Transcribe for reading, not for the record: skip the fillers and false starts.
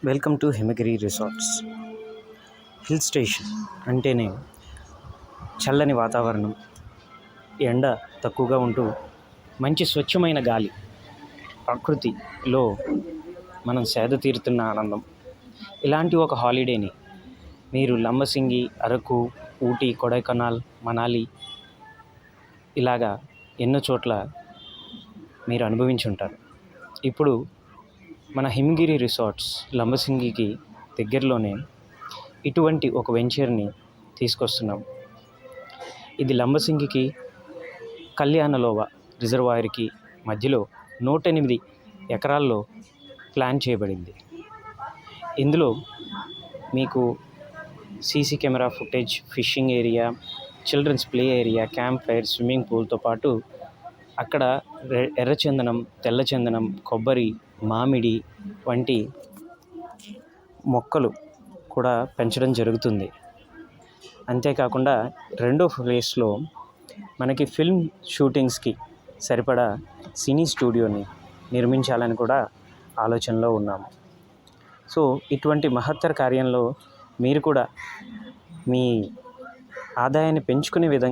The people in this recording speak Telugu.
Welcome to Himagiri resorts. Hill station అంటేనే చల్లని వాతావరణం, ఎండ తక్కువగా ఉంటూ మంచి స్వచ్ఛమైన గాలి, ప్రకృతిలో మనం సేద తీరుతున్న ఆనందం. ఇలాంటి ఒక హాలిడేని మీరు లంబసింగి, అరకు, ఊటీ, కొడైకెనాల్, మనాలి ఇలాగా ఎన్నో చోట్ల మీరు అనుభవించి ఉంటారు. ఇప్పుడు మన హిమగిరి రిసార్ట్స్ లంబసింగికి దగ్గరలోనే ఇటువంటి ఒక వెంచర్ని తీసుకొస్తున్నాం. ఇది లంబసింగికి కళ్యాణలోవ రిజర్వాయర్కి మధ్యలో 108 ఎకరాల్లో ప్లాన్ చేయబడింది. ఇందులో మీకు CC camera footage, fishing area, children's play area, camp fire, swimming పూల్తో పాటు అక్కడ ఎర్రచందనం, తెల్లచందనం, కొబ్బరి, మామిడి వంటి మొక్కలు కూడా పెంచడం జరుగుతుంది. అంతేకాకుండా రెండో ప్లేస్లో మనకి ఫిల్మ్ షూటింగ్స్కి సరిపడా సినీ స్టూడియోని నిర్మించాలని కూడా ఆలోచనలో ఉన్నాము. సో ఇటువంటి మహత్తర కార్యంలో మీరు కూడా మీ ఆదాయాన్ని పెంచుకునే విధంగా